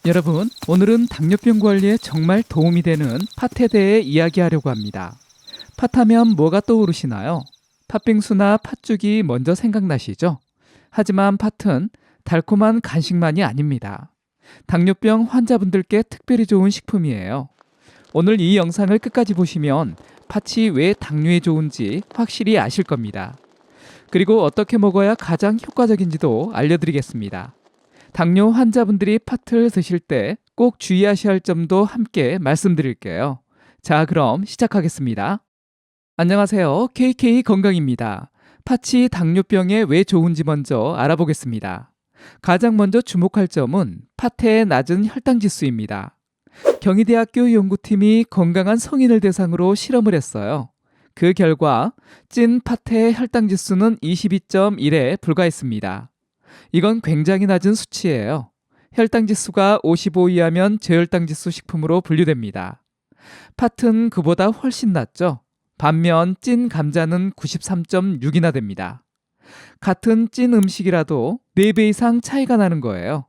여러분, 오늘은 당뇨병 관리에 정말 도움이 되는 팥에 대해 이야기하려고 합니다. 팥하면 뭐가 떠오르시나요? 팥빙수나 팥죽이 먼저 생각나시죠? 하지만 팥은 달콤한 간식만이 아닙니다. 당뇨병 환자분들께 특별히 좋은 식품이에요. 오늘 이 영상을 끝까지 보시면 팥이 왜 당뇨에 좋은지 확실히 아실 겁니다. 그리고 어떻게 먹어야 가장 효과적인지도 알려드리겠습니다. 당뇨 환자분들이 팥을 드실 때 꼭 주의하셔야 할 점도 함께 말씀드릴게요. 자, 그럼 시작하겠습니다. 안녕하세요. KK 건강입니다. 팥이 당뇨병에 왜 좋은지 먼저 알아보겠습니다. 가장 먼저 주목할 점은 팥의 낮은 혈당 지수입니다. 경희대학교 연구팀이 건강한 성인을 대상으로 실험을 했어요. 그 결과 찐 팥의 혈당 지수는 22.1에 불과했습니다. 이건 굉장히 낮은 수치예요. 혈당 지수가 55 이하면 저혈당 지수 식품으로 분류됩니다. 팥은 그보다 훨씬 낮죠. 반면 찐 감자는 93.6이나 됩니다. 같은 찐 음식이라도 4배 이상 차이가 나는 거예요.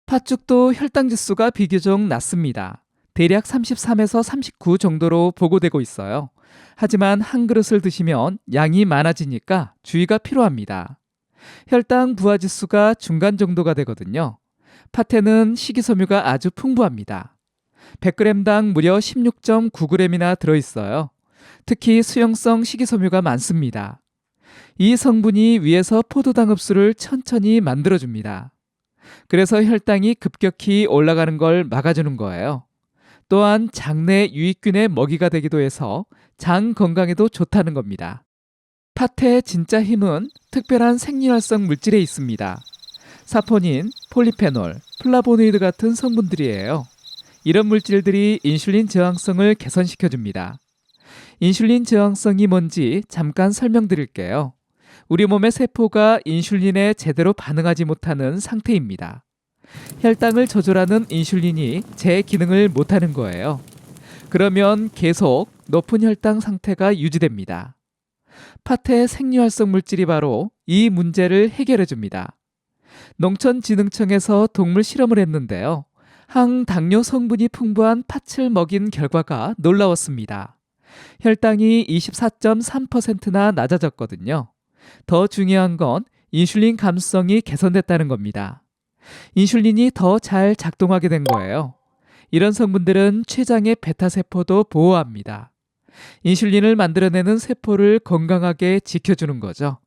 팥죽도 혈당 지수가 비교적 낮습니다. 대략 33에서 39 정도로 보고되고 있어요. 하지만 한 그릇을 드시면 양이 많아지니까 주의가 필요합니다. 혈당 부하 지수가 중간 정도가 되거든요. 팥에는 식이섬유가 아주 풍부합니다. 100g당 무려 16.9g이나 들어있어요. 특히 수용성 식이섬유가 많습니다. 이 성분이 위에서 포도당 흡수를 천천히 만들어줍니다. 그래서 혈당이 급격히 올라가는 걸 막아주는 거예요. 또한 장내 유익균의 먹이가 되기도 해서 장 건강에도 좋다는 겁니다. 팥의 진짜 힘은 특별한 생리활성 물질에 있습니다. 사포닌, 폴리페놀, 플라보노이드 같은 성분들이에요. 이런 물질들이 인슐린 저항성을 개선시켜줍니다. 인슐린 저항성이 뭔지 잠깐 설명드릴게요. 우리 몸의 세포가 인슐린에 제대로 반응하지 못하는 상태입니다. 혈당을 조절하는 인슐린이 제 기능을 못하는 거예요. 그러면 계속 높은 혈당 상태가 유지됩니다. 팥의 생리활성 물질이 바로 이 문제를 해결해 줍니다. 농촌진흥청에서 동물 실험을 했는데요. 항당뇨 성분이 풍부한 팥을 먹인 결과가 놀라웠습니다. 혈당이 24.3%나 낮아졌거든요. 더 중요한 건 인슐린 감수성이 개선됐다는 겁니다. 인슐린이 더 잘 작동하게 된 거예요. 이런 성분들은 췌장의 베타세포도 보호합니다. 인슐린을 만들어내는 세포를 건강하게 지켜주는 거죠.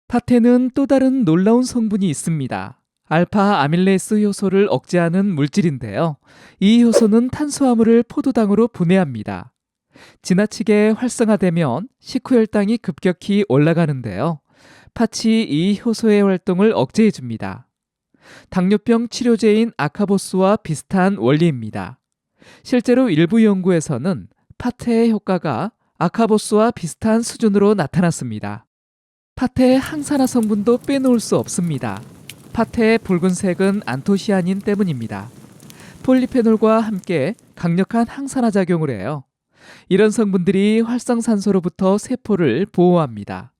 팥에는 또 다른 놀라운 성분이 있습니다. 알파 아밀레이스 효소를 억제하는 물질인데요. 이 효소는 탄수화물을 포도당으로 분해합니다. 지나치게 활성화되면 식후 혈당이 급격히 올라가는데요. 팥이 이 효소의 활동을 억제해줍니다. 당뇨병 치료제인 아카보스와 비슷한 원리입니다. 실제로 일부 연구에서는 팥의 효과가 아카보스와 비슷한 수준으로 나타났습니다. 팥의 항산화 성분도 빼놓을 수 없습니다. 팥의 붉은색은 안토시아닌 때문입니다. 폴리페놀과 함께 강력한 항산화 작용을 해요. 이런 성분들이 활성산소로부터 세포를 보호합니다.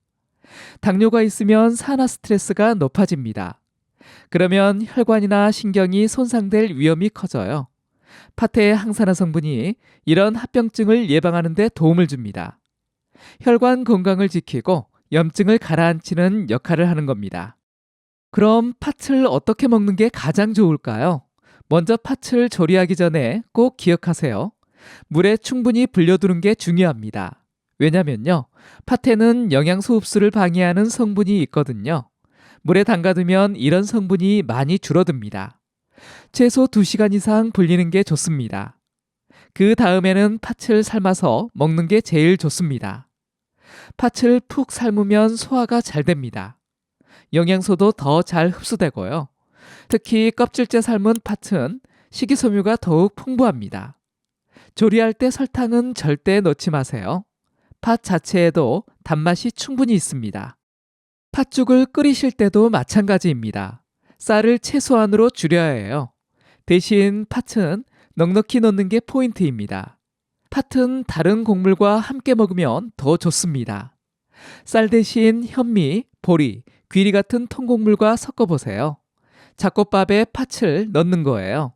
당뇨가 있으면 산화 스트레스가 높아집니다. 그러면 혈관이나 신경이 손상될 위험이 커져요. 팥의 항산화 성분이 이런 합병증을 예방하는 데 도움을 줍니다. 혈관 건강을 지키고 염증을 가라앉히는 역할을 하는 겁니다. 그럼 팥을 어떻게 먹는 게 가장 좋을까요? 먼저 팥을 조리하기 전에 꼭 기억하세요. 물에 충분히 불려두는 게 중요합니다. 왜냐면요, 팥에는 영양소 흡수를 방해하는 성분이 있거든요. 물에 담가두면 이런 성분이 많이 줄어듭니다. 최소 2시간 이상 불리는 게 좋습니다. 그 다음에는 팥을 삶아서 먹는 게 제일 좋습니다. 팥을 푹 삶으면 소화가 잘 됩니다. 영양소도 더 잘 흡수되고요. 특히 껍질째 삶은 팥은 식이섬유가 더욱 풍부합니다. 조리할 때 설탕은 절대 넣지 마세요. 팥 자체에도 단맛이 충분히 있습니다. 팥죽을 끓이실 때도 마찬가지입니다. 쌀을 최소한으로 줄여야 해요. 대신 팥은 넉넉히 넣는 게 포인트입니다. 팥은 다른 곡물과 함께 먹으면 더 좋습니다. 쌀 대신 현미, 보리, 귀리 같은 통곡물과 섞어보세요. 잡곡밥에 팥을 넣는 거예요.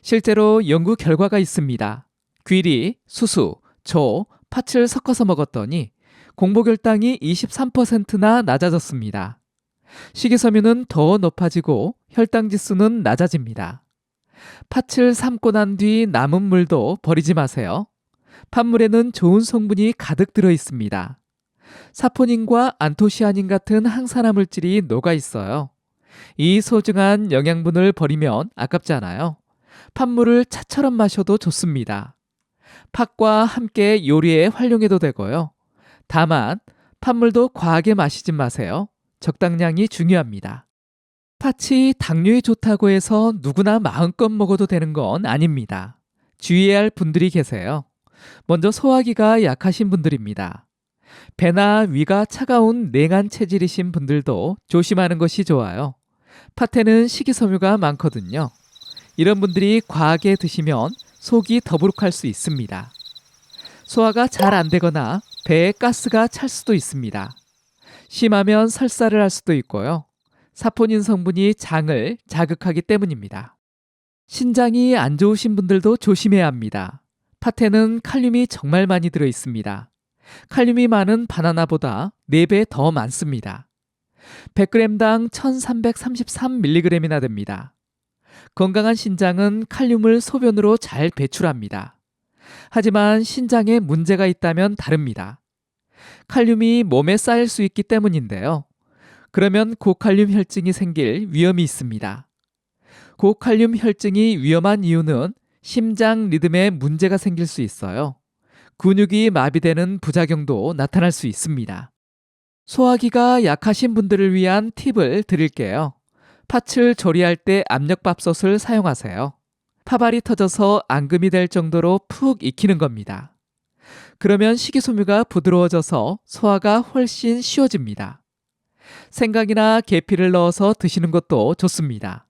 실제로 연구 결과가 있습니다. 귀리, 수수, 조, 팥을 섞어서 먹었더니 공복혈당이 23%나 낮아졌습니다. 식이섬유는 더 높아지고 혈당 지수는 낮아집니다. 팥을 삶고 난 뒤 남은 물도 버리지 마세요. 팥물에는 좋은 성분이 가득 들어 있습니다. 사포닌과 안토시아닌 같은 항산화 물질이 녹아 있어요. 이 소중한 영양분을 버리면 아깝잖아요. 팥물을 차처럼 마셔도 좋습니다. 팥과 함께 요리에 활용해도 되고요. 다만 팥물도 과하게 마시지 마세요. 적당량이 중요합니다. 팥이 당뇨에 좋다고 해서 누구나 마음껏 먹어도 되는 건 아닙니다. 주의해야 할 분들이 계세요. 먼저 소화기가 약하신 분들입니다. 배나 위가 차가운 냉한 체질이신 분들도 조심하는 것이 좋아요. 팥에는 식이섬유가 많거든요. 이런 분들이 과하게 드시면 속이 더부룩할 수 있습니다. 소화가 잘 안 되거나 배에 가스가 찰 수도 있습니다. 심하면 설사를 할 수도 있고요. 사포닌 성분이 장을 자극하기 때문입니다. 신장이 안 좋으신 분들도 조심해야 합니다. 팥에는 칼륨이 정말 많이 들어 있습니다. 칼륨이 많은 바나나보다 4배 더 많습니다. 100g당 1333mg이나 됩니다. 건강한 신장은 칼륨을 소변으로 잘 배출합니다. 하지만 신장에 문제가 있다면 다릅니다. 칼륨이 몸에 쌓일 수 있기 때문인데요. 그러면 고칼륨 혈증이 생길 위험이 있습니다. 고칼륨 혈증이 위험한 이유는 심장 리듬에 문제가 생길 수 있어요. 근육이 마비되는 부작용도 나타날 수 있습니다. 소화기가 약하신 분들을 위한 팁을 드릴게요. 팥을 조리할 때 압력밥솥을 사용하세요. 팥알이 터져서 앙금이 될 정도로 푹 익히는 겁니다. 그러면 식이섬유가 부드러워져서 소화가 훨씬 쉬워집니다. 생강이나 계피를 넣어서 드시는 것도 좋습니다.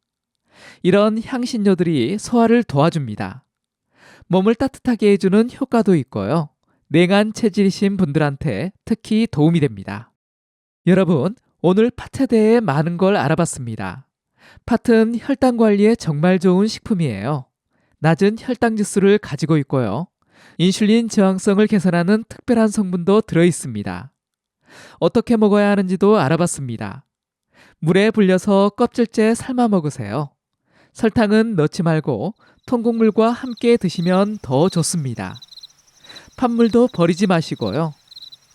이런 향신료들이 소화를 도와줍니다. 몸을 따뜻하게 해주는 효과도 있고요. 냉한 체질이신 분들한테 특히 도움이 됩니다. 여러분, 오늘 팥에 대해 많은 걸 알아봤습니다. 팥은 혈당 관리에 정말 좋은 식품이에요. 낮은 혈당 지수를 가지고 있고요. 인슐린 저항성을 개선하는 특별한 성분도 들어 있습니다. 어떻게 먹어야 하는지도 알아봤습니다. 물에 불려서 껍질째 삶아 먹으세요. 설탕은 넣지 말고 통곡물과 함께 드시면 더 좋습니다. 팥물도 버리지 마시고요.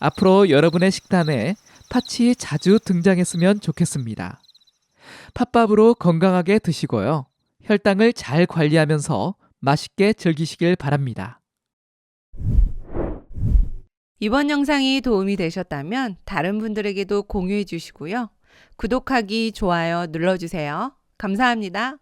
앞으로 여러분의 식단에 팥이 자주 등장했으면 좋겠습니다. 팥밥으로 건강하게 드시고요. 혈당을 잘 관리하면서 맛있게 즐기시길 바랍니다. 이번 영상이 도움이 되셨다면 다른 분들에게도 공유해 주시고요. 구독하기, 좋아요 눌러주세요. 감사합니다.